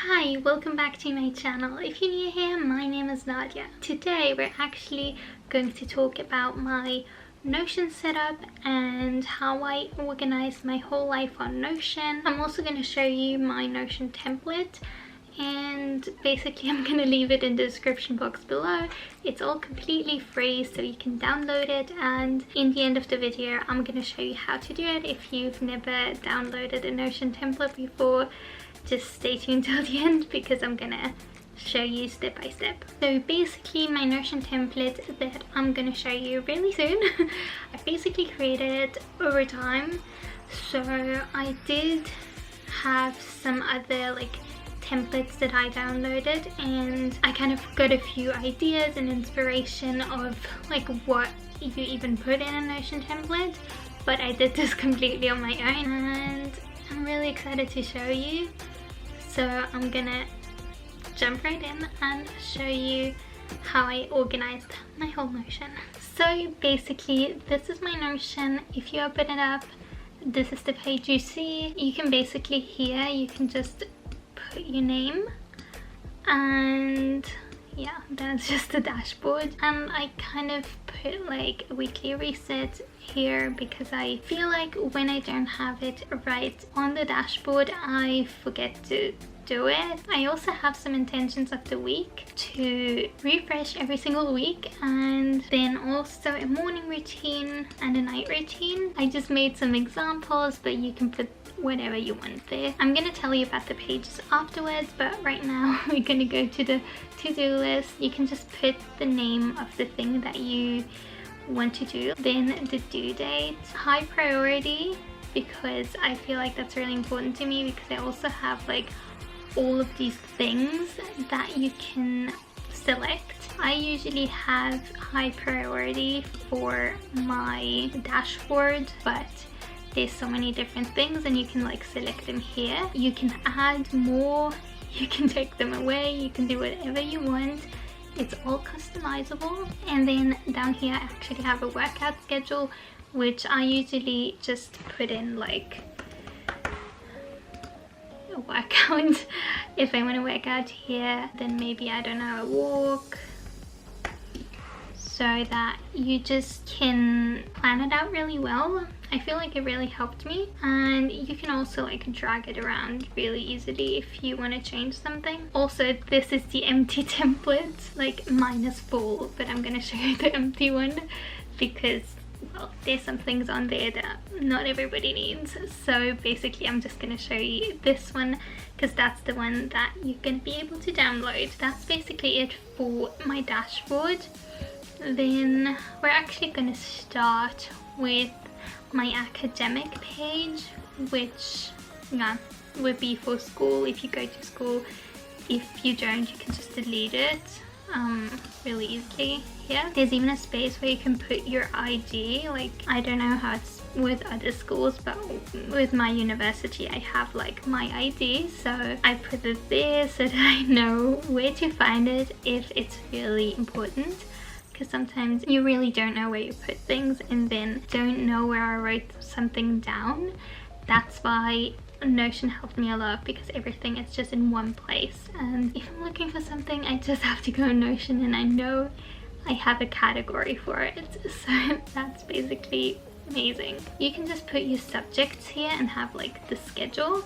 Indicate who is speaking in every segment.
Speaker 1: Hi, welcome back to my channel. If you're new here, my name is Nadia. Today we're actually going to talk about my Notion setup and how I organize my whole life on Notion. I'm also going to show you my Notion template, and basically I'm going to leave it in the description box below. It's all completely free, so you can download it, and in the end of the video I'm going to show you how to do it. If you've never downloaded a Notion template before, just stay tuned till the end because I'm gonna show you step by step. So basically my Notion template that I'm gonna show you really soon, I basically created it over time. So I did have some other templates that I downloaded, and I kind of got a few ideas and inspiration of what you even put in a Notion template, but I did this completely on my own and I'm really excited to show you. So I'm gonna jump right in and show you how I organized my whole Notion. So basically this is my Notion. If you open it up, this is the page you see. You can basically here, you can just put your name, and yeah, that's just the dashboard. And I kind of put a weekly reset here because I feel like when I don't have it right on the dashboard, I forget to do it. I also have some intentions of the week to refresh every single week, and then also a morning routine and a night routine. I just made some examples, but you can put whatever you want there. I'm gonna tell you about the pages afterwards, but right now we're gonna go to the to-do list. You can just put the name of the thing that you want to do, then the due date, high priority, because I feel like that's really important to me, because I also have all of these things that you can select. I usually have high priority for my dashboard, but there's so many different things and you can select them here. You can add more, you can take them away, you can do whatever you want. It's all customizable. And then down here I actually have a workout schedule, which I usually just put in a workout. If I want to work out here, then maybe, I don't know, a walk, so that you just can plan it out really well. I feel like it really helped me, and you can also drag it around really easily if you want to change something. Also, this is the empty template, mine is full, but I'm gonna show you the empty one because, well, there's some things on there that not everybody needs. So basically I'm just gonna show you this one because that's the one that you're gonna be able to download. That's basically it for my dashboard. Then we're actually gonna start with my academic page, which would be for school if you go to school. If you don't, you can just delete it really easily. Here there's even a space where you can put your ID. I don't know how it's with other schools, but with my university I have my ID, so I put it there so that I know where to find it if it's really important. Because sometimes you really don't know where you put things and then don't know where I wrote something down. That's why Notion helped me a lot, because everything is just in one place, and if I'm looking for something I just have to go on Notion and I know I have a category for it. So that's basically amazing. You can just put your subjects here and have the schedule,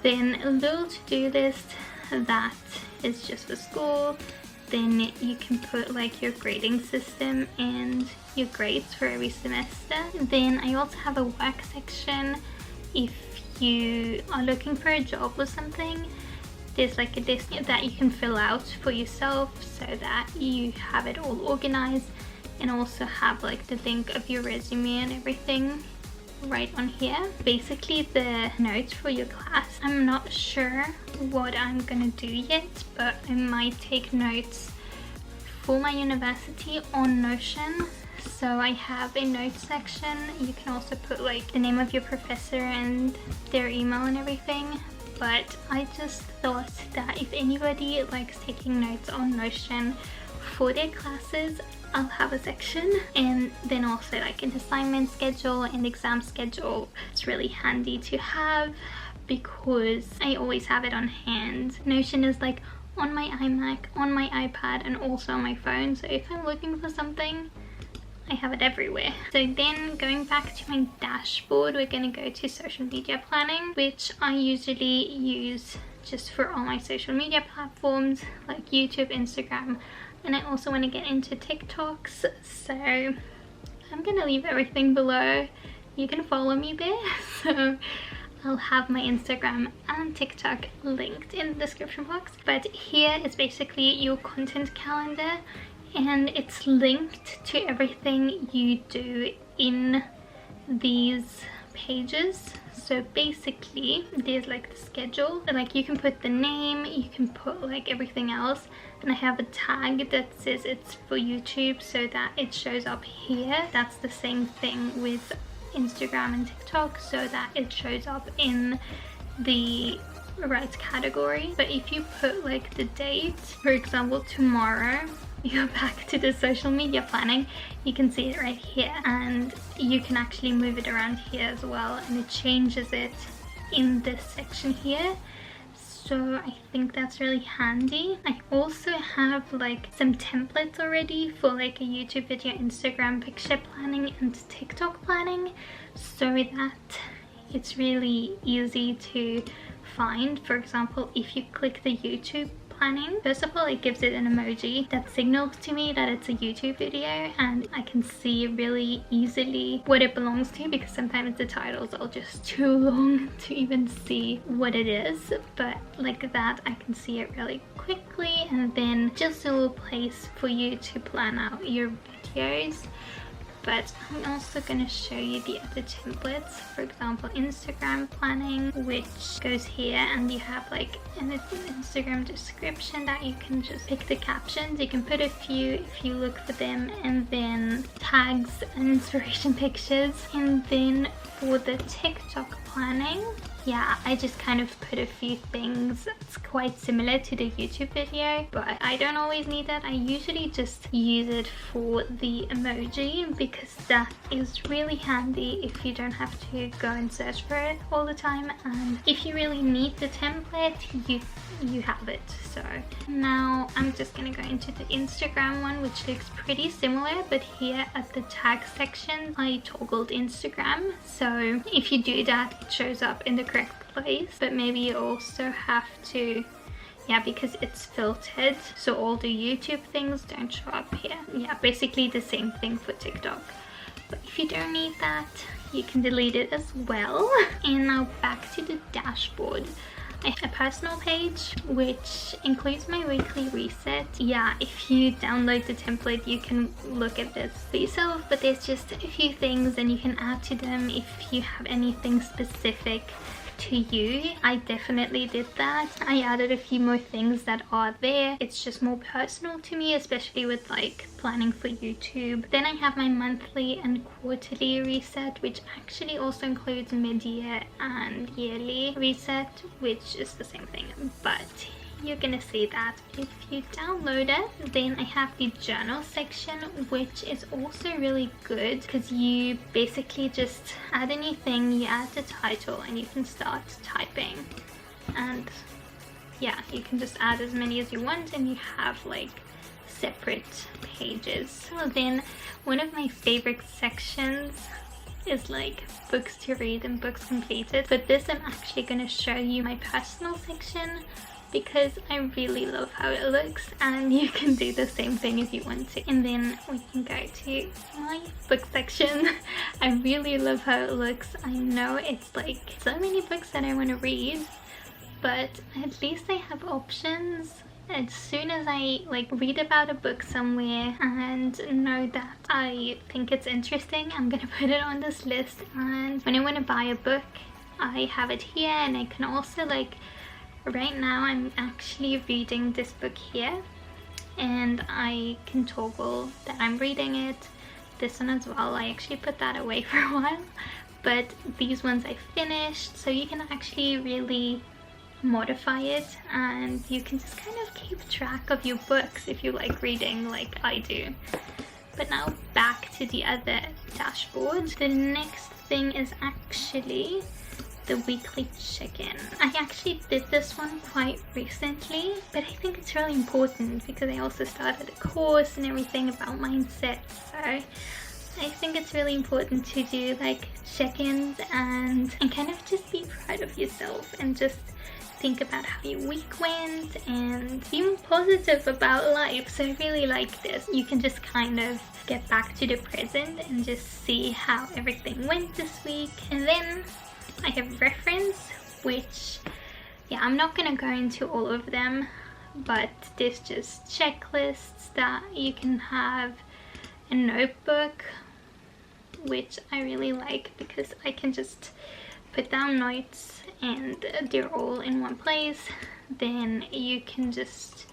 Speaker 1: then a little to-do list that is just for school. Then you can put your grading system and your grades for every semester. Then I also have a work section. If you are looking for a job or something, there's a list that you can fill out for yourself so that you have it all organized, and also have the link of your resume and everything right on here. Basically the notes for your class, I'm not sure what I'm gonna do yet, but I might take notes for my university on Notion. So I have a notes section. You can also put the name of your professor and their email and everything, but I just thought that if anybody likes taking notes on Notion for their classes, I'll have a section. And then also an assignment schedule and exam schedule. It's really handy to have, because I always have it on hand. Notion is like on my iMac, on my iPad, and also on my phone, so if I'm looking for something, I have it everywhere. So then going back to my dashboard, we're going to go to social media planning, which I usually use just for all my social media platforms like YouTube, Instagram, and I also want to get into TikToks, so I'm gonna leave everything below. You can follow me there. So I'll have my Instagram and TikTok linked in the description box. But here is basically your content calendar, and it's linked to everything you do in these pages. So basically there's like the schedule, like you can put the name, you can put like everything else, and I have a tag that says it's for YouTube so that it shows up here. That's the same thing with Instagram and TikTok, so that it shows up in the right category. But if you put like the date, for example tomorrow, you go back to the social media planning, you can see it right here, and you can actually move it around here as well, and it changes it in this section here. So I think that's really handy. I also have like some templates already for like a YouTube video, Instagram picture planning, and TikTok planning, so that it's really easy to find. For example, if you click the YouTube planning, first of all it gives it an emoji that signals to me that it's a YouTube video, and I can see really easily what it belongs to, because sometimes the titles are just too long to even see what it is. But like that I can see it really quickly, and then just a little place for you to plan out your videos. But I'm also going to show you the other templates. For example, Instagram planning, which goes here, and you have like an Instagram description that you can just pick the captions. You can put a few if you look for them, and then tags and inspiration pictures. And then for the TikTok planning, yeah, I just kind of put a few things. It's quite similar to the YouTube video, but I don't always need that. I usually just use it for the emoji, because that is really handy if you don't have to go and search for it all the time, and if you really need the template, you have it. So now I'm just gonna go into the Instagram one, which looks pretty similar, but here at the tag section I toggled Instagram, so if you do that it shows up in the correct place. But maybe you also have to, yeah, because it's filtered, so all the YouTube things don't show up here. Yeah, basically the same thing for TikTok. But if you don't need that, you can delete it as well. And now back to the dashboard. I have a personal page which includes my weekly reset. Yeah, if you download the template you can look at this for yourself, but there's just a few things and you can add to them if you have anything specific to you. I definitely did that. I added a few more things that are there. It's just more personal to me, especially with like planning for YouTube. Then I have my monthly and quarterly reset, which actually also includes mid-year and yearly reset, which is the same thing, but you're gonna see that if you download it. Then I have the journal section, which is also really good because you basically just add anything, you add the title, and you can start typing. And yeah, you can just add as many as you want, and you have like separate pages. So then one of my favorite sections is like books to read and books completed, but this I'm actually going to show you my personal section because I really love how it looks, and you can do the same thing if you want to. And then we can go to my book section. I really love how it looks. I know it's like so many books that I want to read, but at least I have options. As soon as I like read about a book somewhere and know that I think it's interesting, I'm gonna put it on this list, and when I want to buy a book I have it here. And I can also like, right now I'm actually reading this book here, and I can toggle that I'm reading it. This one as well, I actually put that away for a while, but these ones I finished, so you can actually really modify it, and you can just kind of keep track of your books if you like reading like I do. But now back to the other dashboard. The next thing is actually the weekly check-in. I actually did this one quite recently, but I think it's really important because I also started a course and everything about mindset, so I think it's really important to do like check-ins and kind of just be proud of yourself and just think about how your week went and be more positive about life. So I really like this. You can just kind of get back to the present and just see how everything went this week. And then I have reference, which, yeah, I'm not gonna go into all of them, but there's just checklists that you can have, a notebook, which I really like because I can just put down notes and they're all in one place. Then you can just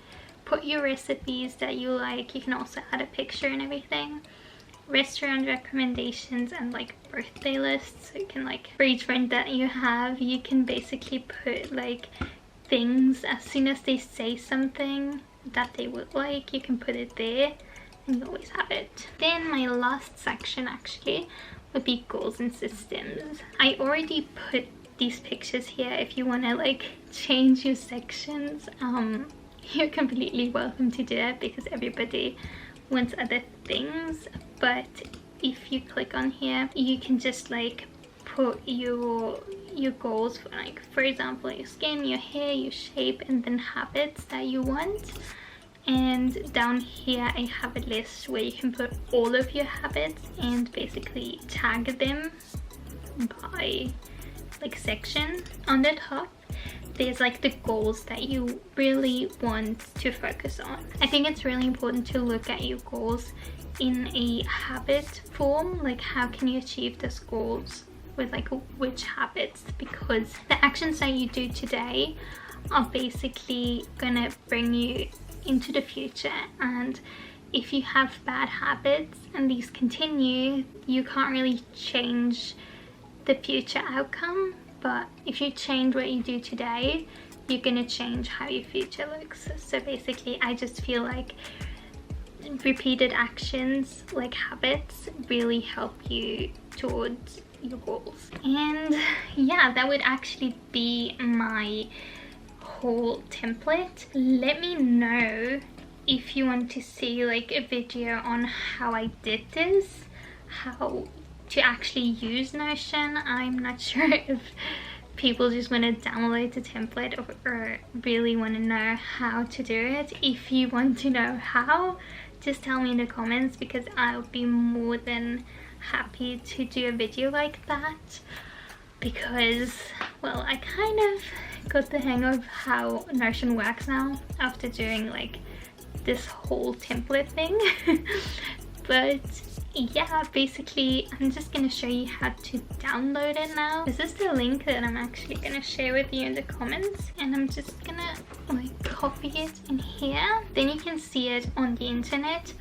Speaker 1: put your recipes that you like. You can also add a picture and everything. Restaurant recommendations and like birthday lists. So you can like, for each friend that you have, you can basically put like things as soon as they say something that they would like, you can put it there and you always have it. Then my last section actually would be goals and systems. I already put these pictures here. If you want to like change your sections, you're completely welcome to do it because everybody wants other things. But if you click on here, you can just like put your goals for, like, for example, your skin, your hair, your shape, and then habits that you want. And down here I have a list where you can put all of your habits and basically tag them by like section. On the top there's like the goals that you really want to focus on. I think it's really important to look at your goals in a habit form, like how can you achieve those goals with like which habits, because the actions that you do today are basically gonna bring you into the future. And if you have bad habits and these continue, you can't really change the future outcome. But if you change what you do today, you're gonna change how your future looks. So basically I just feel like repeated actions like habits really help you towards your goals. And yeah, that would actually be my whole template. Let me know if you want to see like a video on how I did this, how to actually use Notion. I'm not sure if people just want to download the template or really want to know how to do it. If you want to know how, just tell me in the comments because I'll be more than happy to do a video like that, because well, I kind of got the hang of how Notion works now after doing like this whole template thing. But yeah, basically I'm just gonna show you how to download it now. This is the link that I'm actually gonna share with you in the comments, and I'm just gonna like copy it in here. Then you can see it on the internet,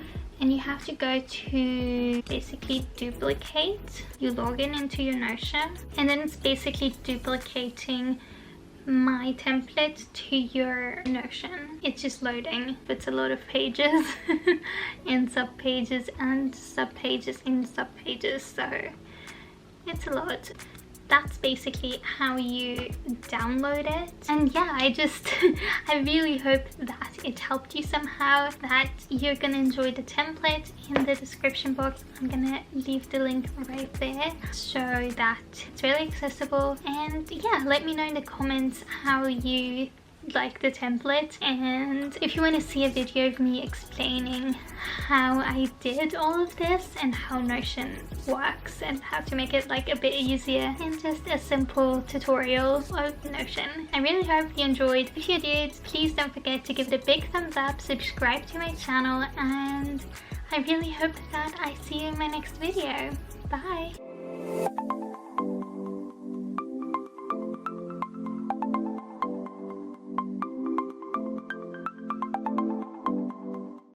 Speaker 1: and you have to go to basically duplicate. You log in into your Notion, and then it's basically duplicating my template to your Notion. It's just loading. It's a lot of pages and subpages and subpages in subpages, so it's a lot. That's basically how you download it. And yeah, I really hope that it helped you somehow, that you're gonna enjoy the template. In the description box I'm gonna leave the link right there so that it's really accessible. And yeah, let me know in the comments how you like the template, and if you want to see a video of me explaining how I did all of this and how Notion works and how to make it like a bit easier and just a simple tutorial of Notion. I really hope you enjoyed. If you did, please don't forget to give it a big thumbs up, subscribe to my channel, and I really hope that I see you in my next video. Bye!